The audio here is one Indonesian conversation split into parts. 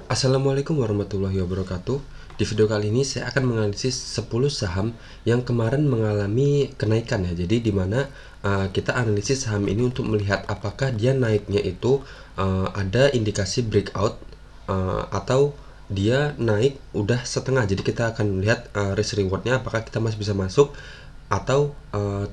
Assalamualaikum warahmatullahi wabarakatuh. Di video kali ini saya akan menganalisis 10 saham yang kemarin mengalami kenaikan ya. Jadi dimana kita analisis saham ini untuk melihat apakah dia naiknya itu ada indikasi breakout atau dia naik udah setengah. Jadi kita akan melihat risk rewardnya, apakah kita masih bisa masuk atau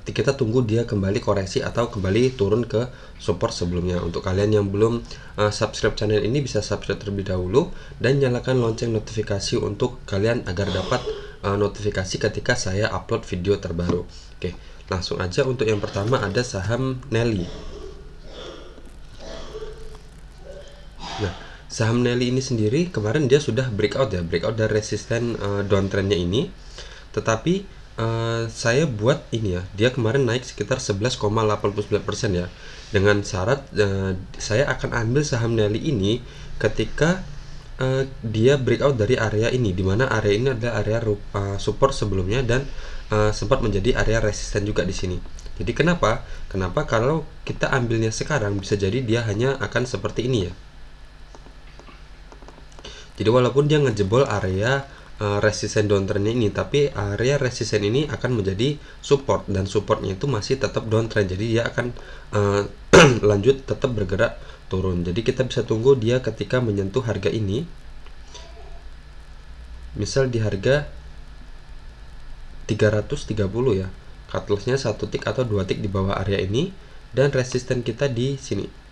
kita tunggu dia kembali koreksi atau kembali turun ke support sebelumnya. Untuk kalian yang belum subscribe channel ini, bisa subscribe terlebih dahulu dan nyalakan lonceng notifikasi untuk kalian agar dapat notifikasi ketika saya upload video terbaru. Oke, langsung aja. Untuk yang pertama ada saham Nelly. Nah, saham Nelly ini sendiri kemarin dia sudah breakout dari resisten downtrendnya ini, tetapi saya buat ini ya, dia kemarin naik sekitar 11,89% ya, dengan syarat saya akan ambil saham Nelly ini ketika dia breakout dari area ini, dimana area ini adalah area support sebelumnya dan sempat menjadi area resisten juga di sini. Jadi kenapa kalau kita ambilnya sekarang, bisa jadi dia hanya akan seperti ini ya. Jadi walaupun dia ngejebol area resisten downtrendnya ini, tapi area resisten ini akan menjadi support, dan supportnya itu masih tetap downtrend. Jadi dia akan lanjut tetap bergerak turun. Jadi kita bisa tunggu dia ketika menyentuh harga ini, misal di harga 330 ya, cut lossnya 1 tick atau 2 tick di bawah area ini, dan resisten kita di sini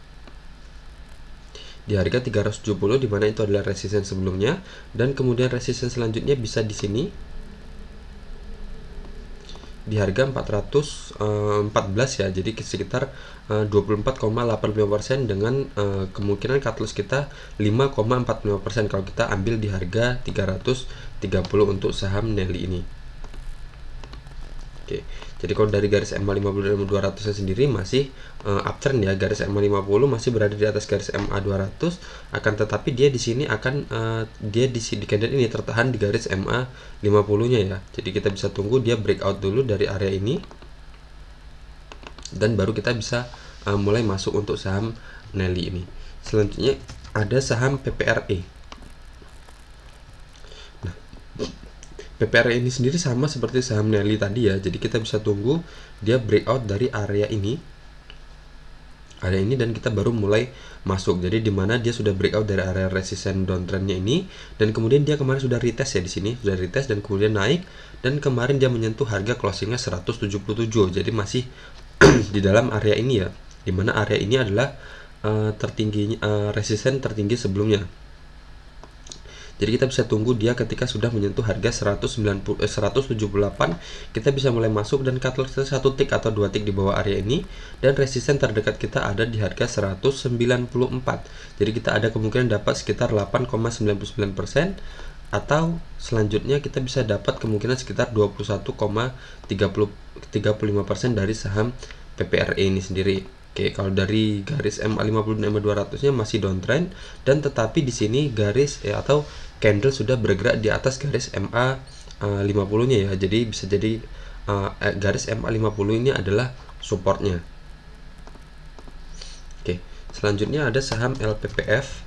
di harga 370, dimana itu adalah resisten sebelumnya, dan kemudian resisten selanjutnya bisa di sini di harga 414 ya. Jadi sekitar 24,85% dengan kemungkinan cut loss kita 5,45% kalau kita ambil di harga 330 untuk saham Nelly ini. Oke, jadi kalau dari garis MA 50 dan 200 sendiri masih uptrend ya. Garis MA 50 masih berada di atas garis MA 200, akan tetapi dia di sini akan dia di candle ini tertahan di garis MA 50-nya ya. Jadi kita bisa tunggu dia breakout dulu dari area ini, dan baru kita bisa mulai masuk untuk saham Nelly ini. Selanjutnya ada saham PPRE. PPRE ini sendiri sama seperti saham Nelly tadi ya. Jadi kita bisa tunggu dia breakout dari area ini, dan kita baru mulai masuk. Jadi dimana dia sudah breakout dari area resisten downtrendnya ini, dan kemudian dia kemarin sudah retest ya, di sini sudah retest dan kemudian naik, dan kemarin dia menyentuh harga closingnya 177. Jadi masih di dalam area ini ya, dimana area ini adalah tertinggi resisten tertinggi sebelumnya. Jadi kita bisa tunggu dia ketika sudah menyentuh harga 178, kita bisa mulai masuk dan cut loss 1 tick atau 2 tick di bawah area ini, dan resisten terdekat kita ada di harga 194. Jadi kita ada kemungkinan dapat sekitar 8,99%, atau selanjutnya kita bisa dapat kemungkinan sekitar 21,35% dari saham PPRE ini sendiri. Oke, kalau dari garis MA 50 dan MA 200-nya masih downtrend, dan tetapi di sini garis atau candle sudah bergerak di atas garis MA 50-nya ya. Jadi bisa jadi garis MA 50 ini adalah supportnya. Oke, selanjutnya ada saham LPPF.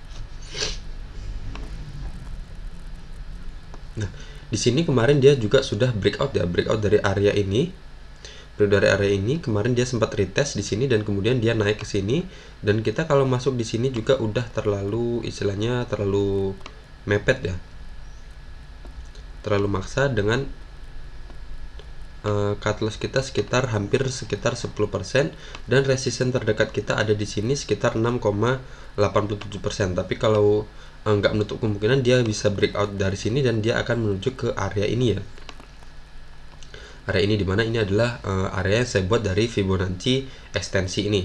Nah, di sini kemarin dia juga sudah breakout ya, breakout dari area ini. Dari area ini kemarin dia sempat retest di sini, dan kemudian dia naik ke sini, dan kita kalau masuk di sini juga udah terlalu, istilahnya terlalu mepet ya, terlalu maksa, dengan cut loss kita hampir sekitar 10%, dan resisten terdekat kita ada di sini sekitar 6,87%. Tapi kalau nggak menutup kemungkinan dia bisa breakout dari sini, dan dia akan menuju ke area ini ya. Area ini dimana ini adalah area yang saya buat dari Fibonacci ekstensi ini.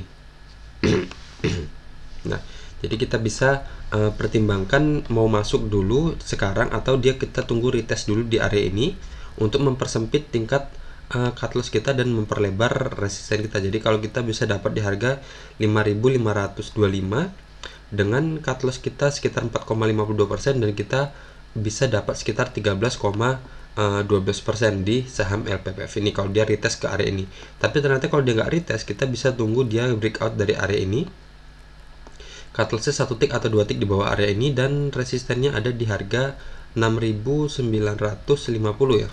Nah, jadi kita bisa pertimbangkan mau masuk dulu sekarang, atau kita tunggu retest dulu di area ini untuk mempersempit tingkat cut loss kita dan memperlebar resisten kita. Jadi kalau kita bisa dapat di harga 5.525 dengan cut loss kita sekitar 4,52%, dan kita bisa dapat sekitar 13,12% di saham LPPF ini kalau dia retest ke area ini. Tapi ternyata kalau dia nggak retest, kita bisa tunggu dia breakout dari area ini, cut loss-nya 1 tick atau 2 tick di bawah area ini, dan resistennya ada di harga 6.950 ya.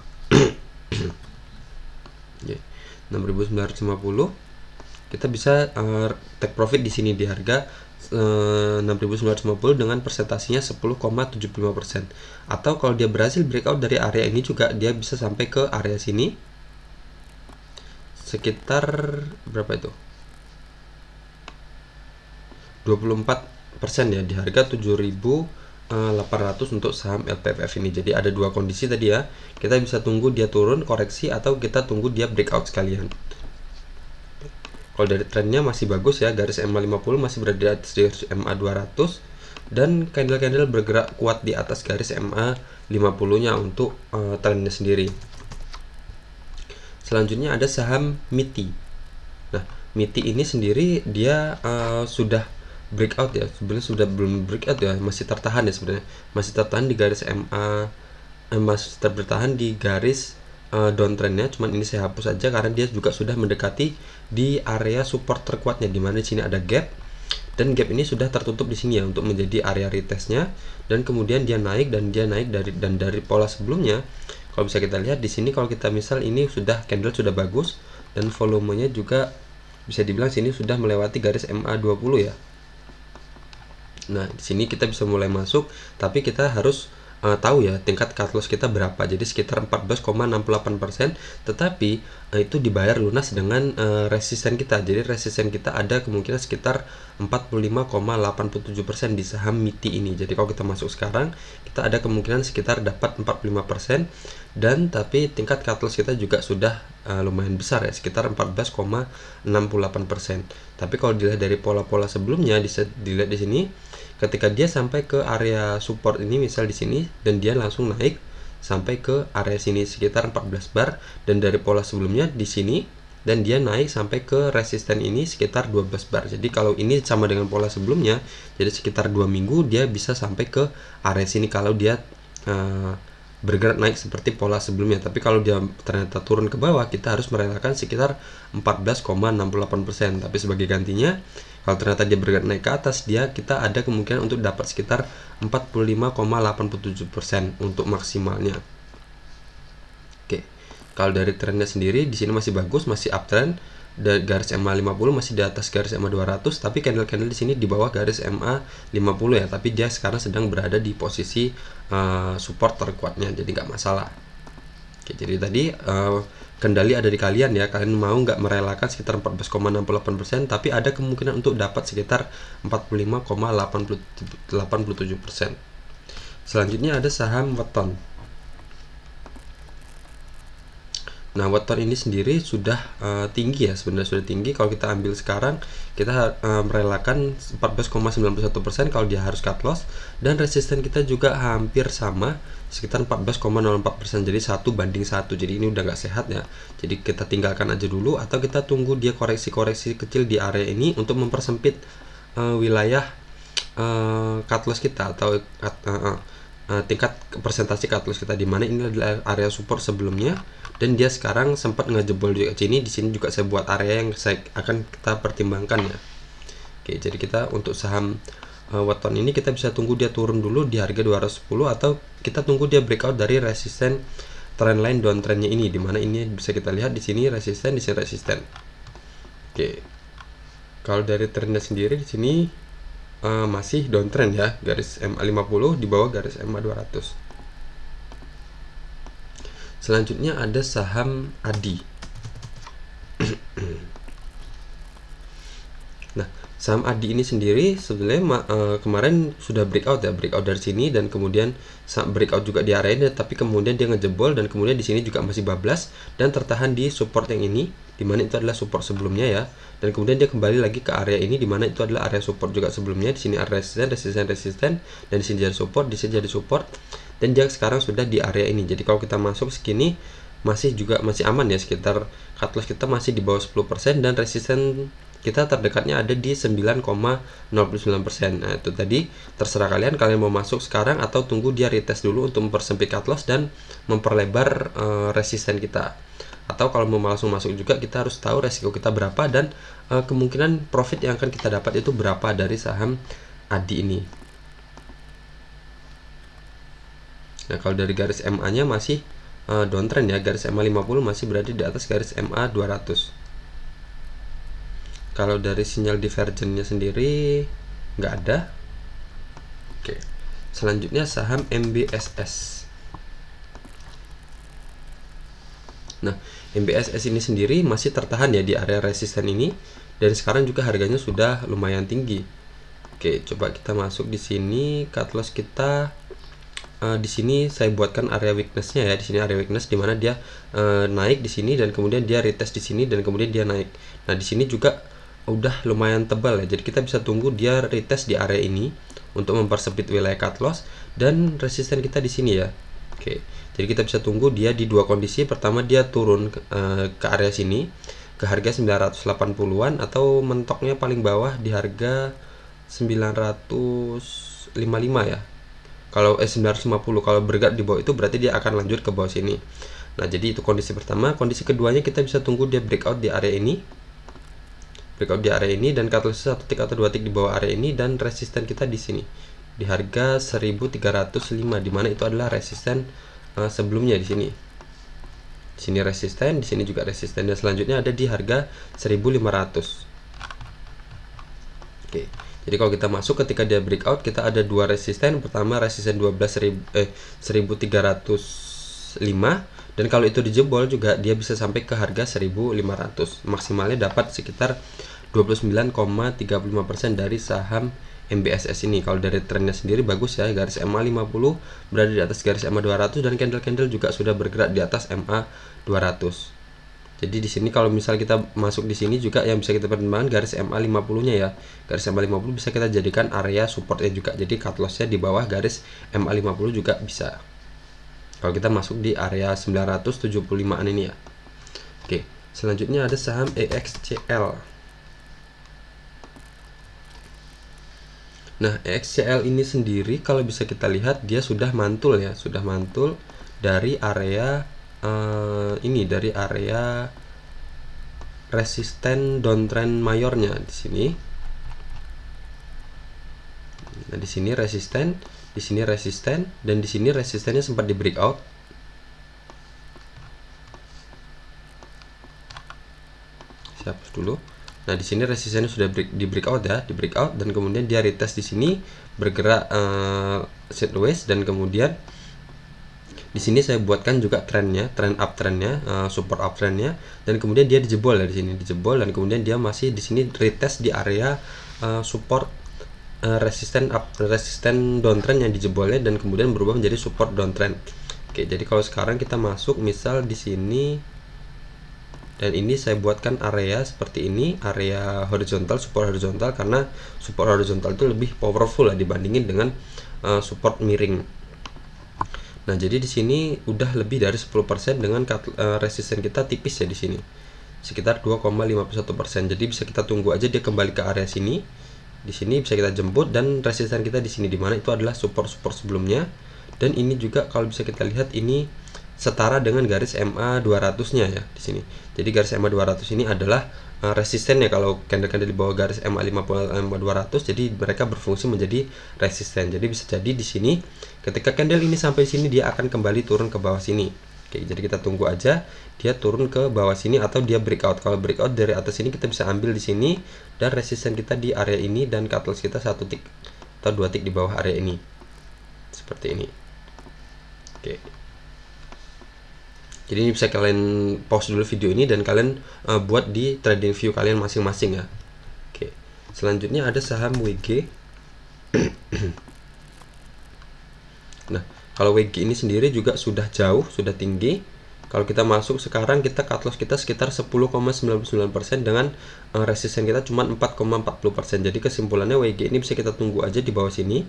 6.950. Kita bisa take profit di sini di harga 6.950 dengan persentasinya 10,75%. Atau kalau dia berhasil breakout dari area ini juga, dia bisa sampai ke area sini sekitar berapa itu? 24% ya, di harga 7.800 untuk saham LPFF ini. Jadi ada dua kondisi tadi ya. Kita bisa tunggu dia turun koreksi atau kita tunggu dia breakout sekalian. Kalau dari trennya masih bagus ya, garis MA50 masih berada di atas garis MA200 dan candle-candle bergerak kuat di atas garis MA50 nya untuk trennya sendiri. Selanjutnya ada saham MITI. Nah, MITI ini sendiri dia sudah breakout ya, sebenarnya sudah belum breakout ya, masih tertahan ya sebenarnya, masih tertahan di garis MA, masih bertahan di garis downtrendnya. Cuman ini saya hapus aja karena dia juga sudah mendekati di area support terkuatnya, dimana di sini ada gap, dan gap ini sudah tertutup di sini ya untuk menjadi area retestnya, dan kemudian dia naik dari pola sebelumnya. Kalau bisa kita lihat di sini, kalau kita misal ini sudah candle sudah bagus dan volumenya juga bisa dibilang sini sudah melewati garis MA20 ya. Nah, di sini kita bisa mulai masuk, tapi kita harus tahu ya tingkat cut loss kita berapa. Jadi sekitar 14,68%, tetapi itu dibayar lunas dengan resisten kita. Jadi resisten kita ada kemungkinan sekitar 45,87% di saham MITI ini. Jadi kalau kita masuk sekarang, kita ada kemungkinan sekitar dapat 45%, dan tapi tingkat cut loss kita juga sudah lumayan besar ya, sekitar 14,68%. Tapi kalau dilihat dari pola-pola sebelumnya, dilihat di sini, ketika dia sampai ke area support ini misal di sini, dan dia langsung naik sampai ke area sini sekitar 14 bar, dan dari pola sebelumnya di sini, dan dia naik sampai ke resisten ini sekitar 12 bar. Jadi kalau ini sama dengan pola sebelumnya, jadi sekitar 2 minggu dia bisa sampai ke area sini kalau dia bergerak naik seperti pola sebelumnya. Tapi kalau dia ternyata turun ke bawah, kita harus merelakan sekitar 14,68%. Tapi sebagai gantinya, kalau ternyata dia bergerak naik ke atas, kita ada kemungkinan untuk dapat sekitar 45,87% untuk maksimalnya. Oke. Kalau dari trennya sendiri di sini masih bagus, masih uptrend. Dari garis MA50 masih di atas garis MA200, tapi candle-candle di sini di bawah garis MA50 ya, tapi dia sekarang sedang berada di posisi support terkuatnya, jadi nggak masalah. Oke, jadi tadi kendali ada di kalian ya, kalian mau nggak merelakan sekitar 14,68%, tapi ada kemungkinan untuk dapat sekitar 45,87%. Selanjutnya ada saham Weton. Nah, Weton ini sendiri sudah tinggi ya, sebenarnya sudah tinggi. Kalau kita ambil sekarang, kita merelakan 14,91% kalau dia harus cut loss, dan resisten kita juga hampir sama, sekitar 14,04%, jadi 1:1. Jadi ini udah nggak sehat ya, jadi kita tinggalkan aja dulu, atau kita tunggu dia koreksi-koreksi kecil di area ini untuk mempersempit wilayah cut loss kita, atau tingkat persentase cut loss kita, dimana ini adalah area support sebelumnya, dan dia sekarang sempat ngejebol juga sini. Di sini juga saya buat area yang akan kita pertimbangkan ya. Oke, jadi kita untuk saham Weton ini kita bisa tunggu dia turun dulu di harga 210, atau kita tunggu dia breakout dari resisten trendline downtrendnya ini, dimana ini bisa kita lihat di sini resisten, di sini resisten. Oke, kalau dari trendnya sendiri di sini masih downtrend ya, garis MA50 di bawah garis MA200. Selanjutnya ada saham ADI. Nah, saham ADI ini sendiri sebenarnya kemarin sudah breakout ya, breakout dari sini, dan kemudian breakout juga di area ini, tapi kemudian dia ngejebol, dan kemudian di sini juga masih bablas dan tertahan di support yang ini, dimana itu adalah support sebelumnya ya, dan kemudian dia kembali lagi ke area ini, dimana itu adalah area support juga sebelumnya. Di sini ada resisten, dan di sini jadi support, di sini jadi support, dan dia sekarang sudah di area ini. Jadi kalau kita masuk segini masih aman ya, sekitar cut loss kita masih di bawah 10%, dan resisten kita terdekatnya ada di 9,09%. Nah, itu tadi terserah kalian mau masuk sekarang atau tunggu dia retest dulu untuk mempersempit cut loss dan memperlebar resisten kita. Atau kalau mau langsung masuk juga, kita harus tahu resiko kita berapa, dan kemungkinan profit yang akan kita dapat itu berapa dari saham ADI ini. Nah, kalau dari garis MA-nya masih downtrend ya, garis MA 50 masih berada di atas garis MA 200. Kalau dari sinyal divergennya sendiri nggak ada. Oke, selanjutnya saham MBSS. Nah, MBSS ini sendiri masih tertahan ya di area resisten ini, dan sekarang juga harganya sudah lumayan tinggi. Oke, coba kita masuk di sini. Cut loss kita di sini saya buatkan area weakness-nya ya. Di sini area weakness di mana dia naik di sini dan kemudian dia retest di sini dan kemudian dia naik. Nah, di sini juga udah lumayan tebal ya. Jadi kita bisa tunggu dia retest di area ini untuk mempersempit wilayah cut loss, dan resisten kita di sini ya. Oke. Jadi kita bisa tunggu dia di dua kondisi. Pertama, dia turun ke area sini ke harga 980-an, atau mentoknya paling bawah di harga 955 ya. Kalau 950, kalau bergerak di bawah itu berarti dia akan lanjut ke bawah sini. Nah, jadi itu kondisi pertama. Kondisi keduanya kita bisa tunggu dia breakout di area ini. Breakout di area ini dan cut loss 1 tick atau 2 tick di bawah area ini, dan resisten kita di sini di harga 1305, di mana itu adalah resisten sebelumnya di sini. Di sini resisten, di sini juga resisten, dan selanjutnya ada di harga 1500. Oke. Jadi kalau kita masuk ketika dia breakout, kita ada dua resisten. Pertama resisten 1305, dan kalau itu dijebol juga dia bisa sampai ke harga 1500. Maksimalnya dapat sekitar 29,35% dari saham MBSS ini. Kalau dari trennya sendiri bagus ya, garis MA 50 berada di atas garis MA 200, dan candle-candle juga sudah bergerak di atas MA 200. Jadi di sini kalau misal kita masuk di sini juga yang bisa kita pertimbangkan garis MA 50-nya ya. Garis MA 50 bisa kita jadikan area supportnya juga. Jadi cut loss-nya di bawah garis MA 50 juga bisa. Kalau kita masuk di area 975-an ini ya. Oke, selanjutnya ada saham EXCL. Nah, EXCL ini sendiri kalau bisa kita lihat dia sudah mantul ya, sudah mantul dari area ini, dari area resisten downtrend mayornya di sini. Nah, di sini resisten, di sini resisten, dan di sini resistennya sempat di breakout. Saya hapus dulu. Nah, di sini resistennya sudah di breakout ya, di breakout, dan kemudian dia retest di sini bergerak sideways, dan kemudian di sini saya buatkan juga trennya, trend uptrendnya, support uptrendnya, dan kemudian dia dijebol ya, di sini dijebol, dan kemudian dia masih di sini retest di area support resisten downtrend yang dijebolnya, dan kemudian berubah menjadi support downtrend. Oke, jadi kalau sekarang kita masuk misal di sini, dan ini saya buatkan area seperti ini, area horizontal, support horizontal, karena support horizontal itu lebih powerful lah dibandingin dengan support miring. Nah, jadi di sini udah lebih dari 10% dengan resisten kita tipis ya di sini. Sekitar 2,51%. Jadi bisa kita tunggu aja dia kembali ke area sini. Di sini bisa kita jemput, dan resisten kita di sini, di mana itu adalah support sebelumnya. Dan ini juga kalau bisa kita lihat ini setara dengan garis MA 200-nya ya di sini. Jadi garis MA 200 ini adalah resistennya kalau candle-candle di bawah garis MA 50 MA 200, jadi mereka berfungsi menjadi resisten. Jadi bisa jadi di sini ketika candle ini sampai sini dia akan kembali turun ke bawah sini. Oke, jadi kita tunggu aja dia turun ke bawah sini atau dia breakout. Kalau breakout dari atas ini kita bisa ambil di sini, dan resisten kita di area ini, dan cut loss kita 1 tick atau 2 tick di bawah area ini. Seperti ini. Oke. Jadi ini bisa kalian pause dulu video ini dan kalian buat di trading view kalian masing-masing ya. Oke. Selanjutnya ada saham WG. Nah, kalau WG ini sendiri juga sudah jauh, sudah tinggi. Kalau kita masuk sekarang, kita cut loss kita sekitar 10,99% dengan resisten kita cuma 4,40%. Jadi kesimpulannya WG ini bisa kita tunggu aja di bawah sini,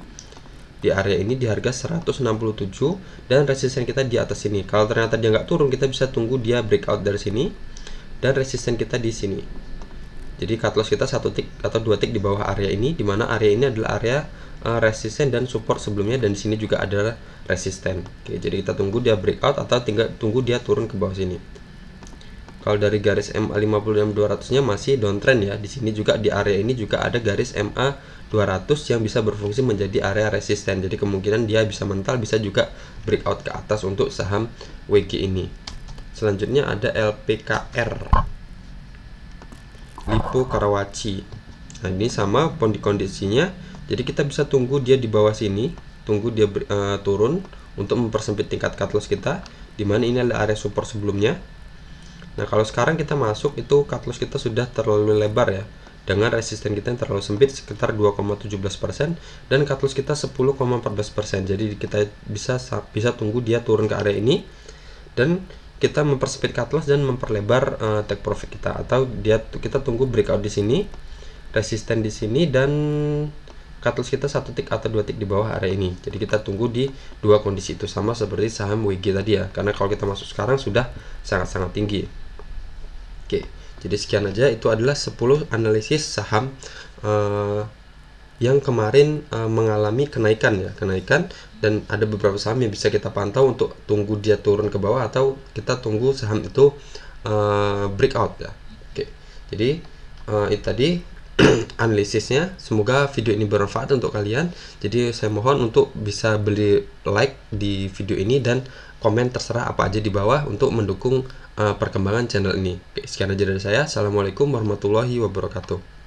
di area ini di harga 167, dan resisten kita di atas sini. Kalau ternyata dia nggak turun, kita bisa tunggu dia breakout dari sini, dan resisten kita di sini. Jadi cut loss kita 1 tick atau 2 tick di bawah area ini, di mana area ini adalah area resisten dan support sebelumnya, dan di sini juga ada resisten. Oke, jadi kita tunggu dia breakout atau tinggal tunggu dia turun ke bawah sini. Kalau dari garis MA 50 dan 200-nya masih downtrend ya. Di sini juga di area ini juga ada garis MA 200 yang bisa berfungsi menjadi area resisten. Jadi kemungkinan dia bisa mental, bisa juga breakout ke atas untuk saham WG ini. Selanjutnya ada LPKR, Lipo Karawaci. Nah, ini sama kondisinya. Jadi kita bisa tunggu dia di bawah sini, tunggu dia turun untuk mempersempit tingkat cut loss kita, dimana ini adalah area support sebelumnya. Nah, kalau sekarang kita masuk, itu cut loss kita sudah terlalu lebar ya, dengan resisten kita yang terlalu sempit sekitar 2,17% dan cut loss kita 10,14%. Jadi kita bisa tunggu dia turun ke area ini dan kita mempersempit cut loss dan memperlebar take profit kita, atau kita tunggu breakout di sini, resisten di sini, dan cut loss kita 1 tick atau 2 tick di bawah area ini. Jadi kita tunggu di dua kondisi itu, sama seperti saham WG tadi ya, karena kalau kita masuk sekarang sudah sangat-sangat tinggi. Oke, jadi sekian aja, itu adalah 10 analisis saham yang kemarin mengalami kenaikan ya, dan ada beberapa saham yang bisa kita pantau untuk tunggu dia turun ke bawah, atau kita tunggu saham itu breakout ya. Oke, jadi itu tadi analisisnya. Semoga video ini bermanfaat untuk kalian. Jadi saya mohon untuk bisa beli like di video ini dan komen terserah apa aja di bawah untuk mendukung perkembangan channel ini. Oke, sekian aja dari saya. Assalamualaikum warahmatullahi wabarakatuh.